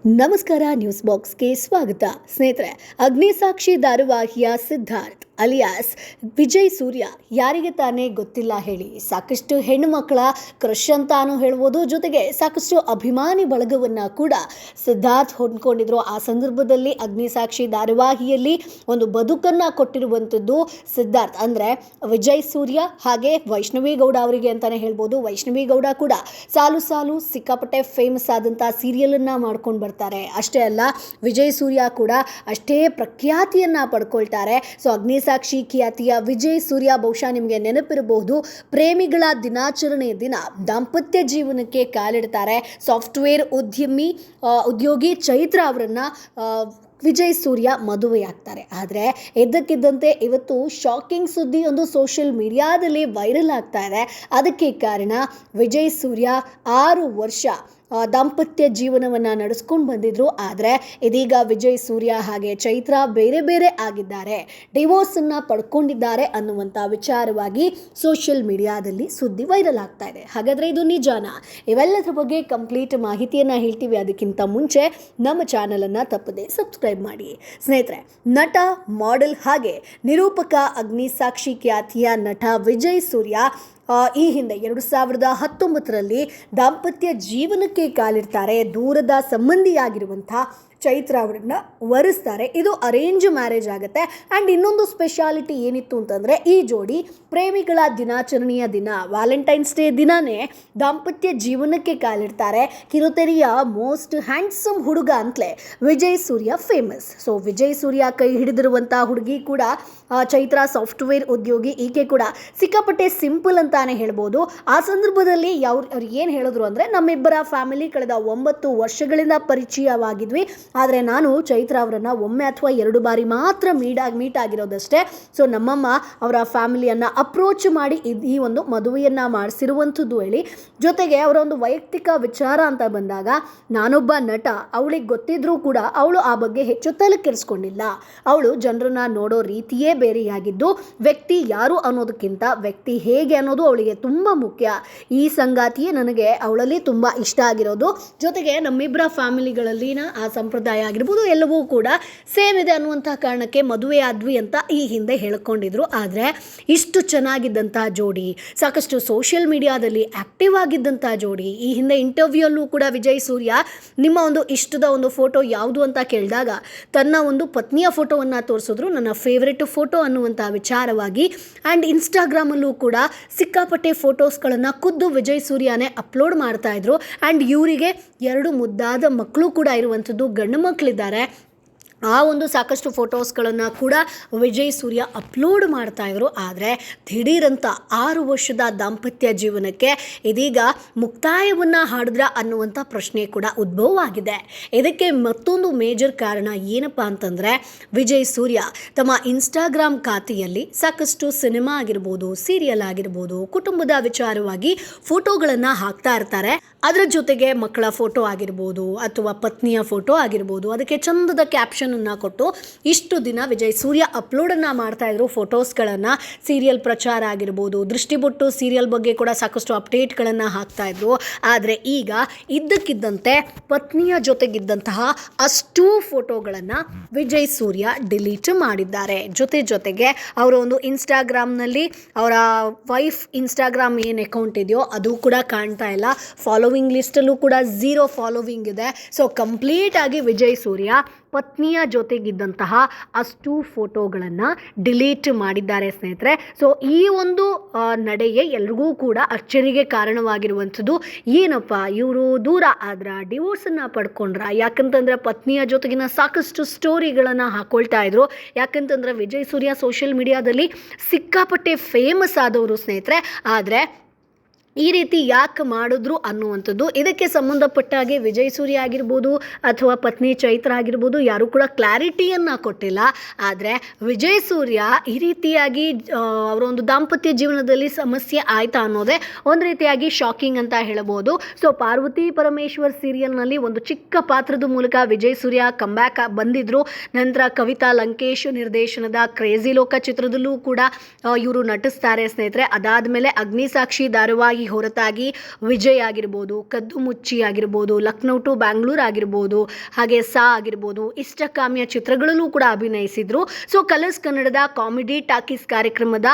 ನಮಸ್ಕಾರ, ನ್ಯೂಸ್ ಬಾಕ್ಸ್ಗೆ ಸ್ವಾಗತ. ಸ್ನೇಹಿತರೆ, ಅಗ್ನಿಸಾಕ್ಷಿ ಧಾರಾವಾಹಿಯ ಸಿದ್ಧಾರ್ಥ್ ಅಲಿಯಾಸ್ ವಿಜಯ್ ಸೂರ್ಯ ಯಾರಿಗೆ ತಾನೇ ಗೊತ್ತಿಲ್ಲ ಹೇಳಿ. ಸಾಕಷ್ಟು ಹೆಣ್ಣು ಮಕ್ಕಳ ಕ್ರಶ್ ಅಂತಾನು ಹೇಳ್ಬೋದು. ಜೊತೆಗೆ ಸಾಕಷ್ಟು ಅಭಿಮಾನಿ ಬಳಗವನ್ನು ಕೂಡ ಸಿದ್ಧಾರ್ಥ್ ಹೊಂದ್ಕೊಂಡಿದ್ರು. ಆ ಸಂದರ್ಭದಲ್ಲಿ ಅಗ್ನಿಸಾಕ್ಷಿ ಧಾರಾವಾಹಿಯಲ್ಲಿ ಒಂದು ಬದುಕನ್ನು ಕೊಟ್ಟಿರುವಂಥದ್ದು ಸಿದ್ಧಾರ್ಥ್ ಅಂದರೆ ವಿಜಯ್ ಸೂರ್ಯ ಹಾಗೆ ವೈಷ್ಣವಿ ಗೌಡ ಅವರಿಗೆ ಅಂತಾನೆ ಹೇಳ್ಬೋದು. ವೈಷ್ಣವಿ ಗೌಡ ಕೂಡ ಸಾಲು ಸಾಲು ಸಿಕ್ಕಾಪಟ್ಟೆ ಫೇಮಸ್ ಆದಂಥ ಸೀರಿಯಲನ್ನು ಮಾಡ್ಕೊಂಡು ಬರ್ತಾರೆ. ಅಷ್ಟೇ ಅಲ್ಲ, ವಿಜಯ್ ಸೂರ್ಯ ಕೂಡ ಅಷ್ಟೇ ಪ್ರಖ್ಯಾತಿಯನ್ನು ಪಡ್ಕೊಳ್ತಾರೆ. ಸೊ ಅಗ್ನಿಸಾಕ್ಷಿ ಖ್ಯಾತಿಯ ವಿಜಯ್ ಸೂರ್ಯ ಬಹುಶಃ ನಿಮಗೆ ನೆನಪಿರಬಹುದು, ಪ್ರೇಮಿಗಳ ದಿನಾಚರಣೆಯ ದಿನ ದಾಂಪತ್ಯ ಜೀವನಕ್ಕೆ ಕಾಲಿಡ್ತಾರೆ. ಸಾಫ್ಟ್ವೇರ್ ಉದ್ಯೋಗಿ ಚೈತ್ರ ಅವರನ್ನ ವಿಜಯ್ ಸೂರ್ಯ ಮದುವೆಯಾಗ್ತಾರೆ. ಆದರೆ ಇದ್ದಕ್ಕಿದ್ದಂತೆ ಇವತ್ತು ಶಾಕಿಂಗ್ ಸುದ್ದಿ ಒಂದು ಸೋಷಿಯಲ್ ಮೀಡಿಯಾದಲ್ಲಿ ವೈರಲ್ ಆಗ್ತಾ ಇದೆ. ಅದಕ್ಕೆ ಕಾರಣ ವಿಜಯ್ ಸೂರ್ಯ 6 ವರ್ಷ ದಾಂಪತ್ಯ ಜೀವನವನ್ನು ನಡೆಸ್ಕೊಂಡು ಬಂದಿದ್ರು. ಆದರೆ ಇದೀಗ ವಿಜಯ್ ಸೂರ್ಯ ಹಾಗೆ ಚೈತ್ರ ಬೇರೆ ಬೇರೆ ಆಗಿದ್ದಾರೆ, ಡಿವೋರ್ಸನ್ನು ಪಡ್ಕೊಂಡಿದ್ದಾರೆ ಅನ್ನುವಂಥ ವಿಚಾರವಾಗಿ ಸೋಷಿಯಲ್ ಮೀಡಿಯಾದಲ್ಲಿ ಸುದ್ದಿ ವೈರಲ್ ಆಗ್ತಾ ಇದೆ. ಹಾಗಾದರೆ ಇದು ನಿಜಾನಾ? ಇವೆಲ್ಲದರ ಬಗ್ಗೆ ಕಂಪ್ಲೀಟ್ ಮಾಹಿತಿಯನ್ನು ಹೇಳ್ತೀವಿ. ಅದಕ್ಕಿಂತ ಮುಂಚೆ ನಮ್ಮ ಚಾನಲನ್ನು ತಪ್ಪದೆ ಸಬ್ಸ್ಕ್ರೈಬ್ ಮಾಡಿ. ಸ್ನೇಹಿತರೆ, ನಟ, ಮಾಡೆಲ್ ಹಾಗೆ ನಿರೂಪಕ ಅಗ್ನಿಸಾಕ್ಷಿ ಖ್ಯಾತಿಯ ನಟ ವಿಜಯ್ ಸೂರ್ಯ ಈ ಹಿಂದೆ 2019ರಲ್ಲಿ ದಾಂಪತ್ಯ ಜೀವನಕ್ಕೆ ಕಾಲಿಡ್ತಾರೆ. ದೂರದ ಸಂಬಂಧಿಯಾಗಿರುವಂಥ ಚೈತ್ರ ಅವರನ್ನು ವರಿಸ್ತಾರೆ. ಇದು ಅರೇಂಜ್ ಮ್ಯಾರೇಜ್ ಆಗುತ್ತೆ. ಆ್ಯಂಡ್ ಇನ್ನೊಂದು ಸ್ಪೆಷಾಲಿಟಿ ಏನಿತ್ತು ಅಂತಂದರೆ, ಈ ಜೋಡಿ ಪ್ರೇಮಿಗಳ ದಿನಾಚರಣೆಯ ದಿನ, ವ್ಯಾಲೆಂಟೈನ್ಸ್ ಡೇ ದಿನವೇ ದಾಂಪತ್ಯ ಜೀವನಕ್ಕೆ ಕಾಲಿಡ್ತಾರೆ. ಕಿರುತೆರೆಯ ಮೋಸ್ಟ್ ಹ್ಯಾಂಡ್ಸಮ್ ಹುಡುಗ ಅಂತಲೇ ವಿಜಯ್ ಸೂರ್ಯ ಫೇಮಸ್. ಸೊ ವಿಜಯ್ ಸೂರ್ಯ ಕೈ ಹಿಡಿದಿರುವಂಥ ಹುಡುಗಿ ಕೂಡ ಚೈತ್ರ ಸಾಫ್ಟ್ವೇರ್ ಉದ್ಯೋಗಿ. ಈಕೆ ಕೂಡ ಸಿಕ್ಕಾಪಟ್ಟೆ ಸಿಂಪಲ್ ಅಂತಾನೆ ಹೇಳ್ಬೋದು. ಆ ಸಂದರ್ಭದಲ್ಲಿ ಅವ್ರು ಏನು ಹೇಳಿದ್ರು ಅಂದರೆ, ನಮ್ಮಿಬ್ಬರ ಫ್ಯಾಮಿಲಿ ಕಳೆದ 9 ವರ್ಷಗಳಿಂದ ಪರಿಚಯವಾಗಿದ್ವಿ. ಆದರೆ ನಾನು ಚೈತ್ರ ಅವರನ್ನು ಒಮ್ಮೆ ಅಥವಾ 2 ಬಾರಿ ಮಾತ್ರ ಮೀಟ್ ಆಗಿರೋದಷ್ಟೇ. ಸೊ ನಮ್ಮಮ್ಮ ಅವರ ಫ್ಯಾಮಿಲಿಯನ್ನು ಅಪ್ರೋಚ್ ಮಾಡಿ ಈ ಒಂದು ಮದುವೆಯನ್ನು ಮಾಡಿಸಿರುವಂಥದ್ದು ಹೇಳಿ. ಜೊತೆಗೆ ಅವರ ಒಂದು ವೈಯಕ್ತಿಕ ವಿಚಾರ ಅಂತ ಬಂದಾಗ, ನಾನೊಬ್ಬ ನಟ, ಅವಳಿಗೆ ಗೊತ್ತಿದ್ರೂ ಕೂಡ ಅವಳು ಆ ಬಗ್ಗೆ ಹೆಚ್ಚು ತಲೆ ಕೆಡಿಸ್ಕೊಂಡಿಲ್ಲ. ಅವಳು ಜನರನ್ನ ನೋಡೋ ರೀತಿಯೇ ಬೇರೆಯಾಗಿದ್ದು, ವ್ಯಕ್ತಿ ಯಾರು ಅನ್ನೋದಕ್ಕಿಂತ ವ್ಯಕ್ತಿ ಹೇಗೆ ಅನ್ನೋದು ಅವಳಿಗೆ ತುಂಬ ಮುಖ್ಯ. ಈ ಸಂಗಾತಿಯೇ ನನಗೆ ಅವಳಲ್ಲಿ ತುಂಬ ಇಷ್ಟ ಆಗಿರೋದು. ಜೊತೆಗೆ ನಮ್ಮಿಬ್ಬರ ಫ್ಯಾಮಿಲಿಗಳಲ್ಲಿನ ಆ ಸಂಪ್ರದಾಯ ಆಗಿರ್ಬೋದು ಎಲ್ಲವೂ ಕೂಡ ಸೇಮ್ ಇದೆ ಅನ್ನುವಂಥ ಕಾರಣಕ್ಕೆ ಮದುವೆ ಆದ್ವಿ ಅಂತ ಈ ಹಿಂದೆ ಹೇಳ್ಕೊಂಡಿದ್ರು. ಆದರೆ ಇಷ್ಟು ಚೆನ್ನಾಗಿದ್ದಂಥ ಜೋಡಿ, ಸಾಕಷ್ಟು ಸೋಷಿಯಲ್ ಮೀಡಿಯಾದಲ್ಲಿ ಆ್ಯಕ್ಟಿವ್ ಆಗಿದ್ದಂಥ ಜೋಡಿ, ಈ ಹಿಂದೆ ಇಂಟರ್ವ್ಯೂಲ್ಲೂ ಕೂಡ ವಿಜಯ್ ಸೂರ್ಯ ನಿಮ್ಮ ಒಂದು ಇಷ್ಟದ ಒಂದು ಫೋಟೋ ಯಾವುದು ಅಂತ ಕೇಳಿದಾಗ ತನ್ನ ಒಂದು ಪತ್ನಿಯ ಫೋಟೋವನ್ನು ತೋರಿಸಿದ್ರು, ನನ್ನ ಫೇವ್ರೆಟ್ ಫೋಟೋ ಅನ್ನುವಂಥ ವಿಚಾರವಾಗಿ. ಆ್ಯಂಡ್ ಇನ್ಸ್ಟಾಗ್ರಾಮಲ್ಲೂ ಕೂಡ ಸಿಕ್ಕಾಪಟ್ಟೆ ಫೋಟೋಸ್ಗಳನ್ನು ಖುದ್ದು ವಿಜಯ್ ಸೂರ್ಯನೇ ಅಪ್ಲೋಡ್ ಮಾಡ್ತಾ ಇದ್ರು. ಆ್ಯಂಡ್ ಇವರಿಗೆ 2 ಮುದ್ದಾದ ಮಕ್ಕಳು ಕೂಡ ಇರುವಂಥದ್ದು, ಗಂಡು ಮಕ್ಕಳಿದ್ದಾರೆ. ಆ ಒಂದು ಸಾಕಷ್ಟು ಫೋಟೋಸ್ಗಳನ್ನು ಕೂಡ ವಿಜಯ್ ಸೂರ್ಯ ಅಪ್ಲೋಡ್ ಮಾಡ್ತಾಯಿದ್ರು. ಆದರೆ ದಿಢೀರಂತ 6 ವರ್ಷದ ದಾಂಪತ್ಯ ಜೀವನಕ್ಕೆ ಇದೀಗ ಮುಕ್ತಾಯವನ್ನು ಹಾಡಿದ್ರ ಅನ್ನುವಂಥ ಪ್ರಶ್ನೆ ಕೂಡ ಉದ್ಭವವಾಗಿದೆ. ಇದಕ್ಕೆ ಮತ್ತೊಂದು ಮೇಜರ್ ಕಾರಣ ಏನಪ್ಪ ಅಂತಂದರೆ, ವಿಜಯ್ ಸೂರ್ಯ ತಮ್ಮ ಇನ್ಸ್ಟಾಗ್ರಾಮ್ ಖಾತೆಯಲ್ಲಿ ಸಾಕಷ್ಟು ಸಿನಿಮಾ ಆಗಿರ್ಬೋದು, ಸೀರಿಯಲ್ ಆಗಿರ್ಬೋದು, ಕುಟುಂಬದ ವಿಚಾರವಾಗಿ ಫೋಟೋಗಳನ್ನು ಹಾಕ್ತಾ ಇರ್ತಾರೆ. ಅದರ ಜೊತೆಗೆ ಮಕ್ಕಳ ಫೋಟೋ ಆಗಿರ್ಬೋದು ಅಥವಾ ಪತ್ನಿಯ ಫೋಟೋ ಆಗಿರ್ಬೋದು, ಅದಕ್ಕೆ ಚಂದದ ಕ್ಯಾಪ್ಷನನ್ನು ಕೊಟ್ಟು ಇಷ್ಟು ದಿನ ವಿಜಯ್ ಸೂರ್ಯ ಅಪ್ಲೋಡನ್ನು ಮಾಡ್ತಾಯಿದ್ರು ಫೋಟೋಸ್ಗಳನ್ನು. ಸೀರಿಯಲ್ ಪ್ರಚಾರ ಆಗಿರ್ಬೋದು, ದೃಷ್ಟಿಬೊಟ್ಟು ಸೀರಿಯಲ್ ಬಗ್ಗೆ ಕೂಡ ಸಾಕಷ್ಟು ಅಪ್ಡೇಟ್ಗಳನ್ನು ಹಾಕ್ತಾಯಿದ್ರು. ಆದರೆ ಈಗ ಇದ್ದಕ್ಕಿದ್ದಂತೆ ಪತ್ನಿಯ ಜೊತೆಗಿದ್ದಂತಹ ಅಷ್ಟೂ ಫೋಟೋಗಳನ್ನು ವಿಜಯ್ ಸೂರ್ಯ ಡಿಲೀಟ್ ಮಾಡಿದ್ದಾರೆ. ಜೊತೆಗೆ ಅವರ ಒಂದು ಇನ್ಸ್ಟಾಗ್ರಾಮ್ನಲ್ಲಿ ಅವರ ವೈಫ್ ಇನ್ಸ್ಟಾಗ್ರಾಮ್ ಏನು ಅಕೌಂಟ್ ಇದೆಯೋ ಅದು ಕೂಡ ಕಾಣ್ತಾ ಇಲ್ಲ. ಫಾಲೋವಿಂಗ್ ಲಿಸ್ಟಲ್ಲೂ ಕೂಡ 0 ಫಾಲೋವಿಂಗ್ ಇದೆ. ಸೊ ಕಂಪ್ಲೀಟ್ ಆಗಿ ವಿಜಯ್ ಸೂರ್ಯ ಪತ್ನಿಯ ಜೊತೆಗಿದ್ದಂತಹ ಅಷ್ಟು ಫೋಟೋಗಳನ್ನು ಡಿಲೀಟ್ ಮಾಡಿದ್ದಾರೆ ಸ್ನೇಹಿತರೆ. ಸೊ ಈ ಒಂದು ನಡೆಗೆ ಎಲ್ರಿಗೂ ಕೂಡ ಅಚ್ಚರಿಗೆ ಕಾರಣವಾಗಿರುವಂಥದ್ದು. ಏನಪ್ಪ ಇವರು ದೂರ ಆದ್ರ, ಡಿವೋರ್ಸನ್ನು ಪಡ್ಕೊಂಡ್ರ? ಯಾಕಂತಂದರೆ ಪತ್ನಿಯ ಜೊತೆಗಿನ ಸಾಕಷ್ಟು ಸ್ಟೋರಿಗಳನ್ನು ಹಾಕೊಳ್ತಾ ಇದ್ರು. ಯಾಕಂತಂದರೆ ವಿಜಯ್ ಸೂರ್ಯ ಸೋಷಿಯಲ್ ಮೀಡಿಯಾದಲ್ಲಿ ಸಿಕ್ಕಾಪಟ್ಟೆ ಫೇಮಸ್ ಆದವರು ಸ್ನೇಹಿತರೆ. ಆದರೆ ಈ ರೀತಿ ಯಾಕೆ ಮಾಡಿದ್ರು ಅನ್ನುವಂಥದ್ದು, ಇದಕ್ಕೆ ಸಂಬಂಧಪಟ್ಟ ಹಾಗೆ ವಿಜಯ್ ಸೂರ್ಯ ಆಗಿರ್ಬೋದು ಅಥವಾ ಪತ್ನಿ ಚೈತ್ರ ಆಗಿರ್ಬೋದು ಯಾರೂ ಕೂಡ ಕ್ಲಾರಿಟಿಯನ್ನು ಕೊಟ್ಟಿಲ್ಲ. ಆದರೆ ವಿಜಯ್ ಸೂರ್ಯ ಈ ರೀತಿಯಾಗಿ ಅವರ ಒಂದು ದಾಂಪತ್ಯ ಜೀವನದಲ್ಲಿ ಸಮಸ್ಯೆ ಆಯ್ತಾ ಅನ್ನೋದೇ ಒಂದು ರೀತಿಯಾಗಿ ಶಾಕಿಂಗ್ ಅಂತ ಹೇಳಬಹುದು. ಸೊ ಪಾರ್ವತಿ ಪರಮೇಶ್ವರ್ ಸೀರಿಯಲ್ನಲ್ಲಿ ಒಂದು ಚಿಕ್ಕ ಪಾತ್ರದ ಮೂಲಕ ವಿಜಯ್ ಸೂರ್ಯ ಕಂಬ್ಯಾಕ್ ಬಂದಿದ್ರು. ನಂತರ ಕವಿತಾ ಲಂಕೇಶ್ ನಿರ್ದೇಶನದ ಕ್ರೇಜಿ ಲೋಕ ಚಿತ್ರದಲ್ಲೂ ಕೂಡ ಇವರು ನಟಿಸ್ತಾರೆ ಸ್ನೇಹಿತರೆ. ಅದಾದಮೇಲೆ ಅಗ್ನಿಸಾಕ್ಷಿ ಧಾರಾವಾಹಿ ಹೊರತಾಗಿ ವಿಜಯ್ ಆಗಿರ್ಬೋದು, ಕದ್ದು ಮುಚ್ಚಿ ಆಗಿರ್ಬೋದು, ಲಕ್ನೋ ಟು ಬ್ಯಾಂಗ್ಳೂರ್ ಆಗಿರ್ಬೋದು, ಹಾಗೆ ಸಾ ಆಗಿರ್ಬೋದು, ಇಷ್ಟಕಾಮ್ಯ ಚಿತ್ರಗಳಲ್ಲೂ ಕೂಡ ಅಭಿನಯಿಸಿದರು. ಸೊ ಕಲರ್ಸ್ ಕನ್ನಡದ ಕಾಮಿಡಿ ಟಾಕೀಸ್ ಕಾರ್ಯಕ್ರಮದ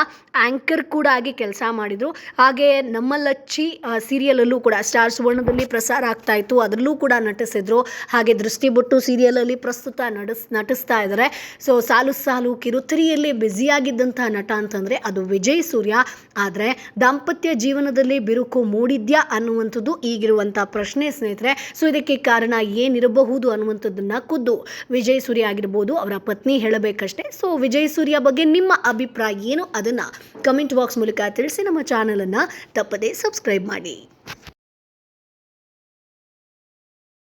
ಆ್ಯಂಕರ್ ಕೂಡ ಆಗಿ ಕೆಲಸ ಮಾಡಿದರು. ಹಾಗೆ ನಮ್ಮ ಲಚ್ಚಿ ಸೀರಿಯಲಲ್ಲೂ ಕೂಡ ಸ್ಟಾರ್ ಸುವರ್ಣದಲ್ಲಿ ಪ್ರಸಾರ ಆಗ್ತಾ ಇತ್ತು, ಅದರಲ್ಲೂ ಕೂಡ ನಟಿಸಿದ್ರು. ಹಾಗೆ ದೃಷ್ಟಿಬೊಟ್ಟು ಸೀರಿಯಲಲ್ಲಿ ಪ್ರಸ್ತುತ ನಟಿಸ್ತಾ ಇದ್ದಾರೆ. ಸೊ ಸಾಲು ಸಾಲು ಕಿರುತೆರೆಯಲ್ಲಿ ಬ್ಯುಸಿಯಾಗಿದ್ದಂಥ ನಟ ಅಂತಂದರೆ ಅದು ವಿಜಯ್ ಸೂರ್ಯ. ಆದರೆ ದಾಂಪತ್ಯ ಜೀವನದಲ್ಲಿ ಬಿರುಕು ಮೂಡಿದ್ಯಾ ಅನ್ನುವಂಥದ್ದು ಈಗಿರುವಂಥ ಪ್ರಶ್ನೆ ಸ್ನೇಹಿತರೆ. ಸೊ ಇದಕ್ಕೆ ಕಾರಣ ಏನಿರಬಹುದು ಅನ್ನುವಂಥದ್ದನ್ನು ಖುದ್ದು ವಿಜಯ್ ಸೂರ್ಯ ಆಗಿರ್ಬೋದು ಅವರ ಪತ್ನಿ ಹೇಳಬೇಕಷ್ಟೇ. ಸೊ ವಿಜಯ್ ಸೂರ್ಯ ಬಗ್ಗೆ ನಿಮ್ಮ ಅಭಿಪ್ರಾಯ ಏನು ಅದನ್ನು ಕಮೆಂಟ್ ಬಾಕ್ಸ್ ಮೂಲಕ ತಿಳಿಸಿ. ನಮ್ಮ ಚಾನಲನ್ನು ತಪ್ಪದೇ ಸಬ್ಸ್ಕ್ರೈಬ್ ಮಾಡಿ.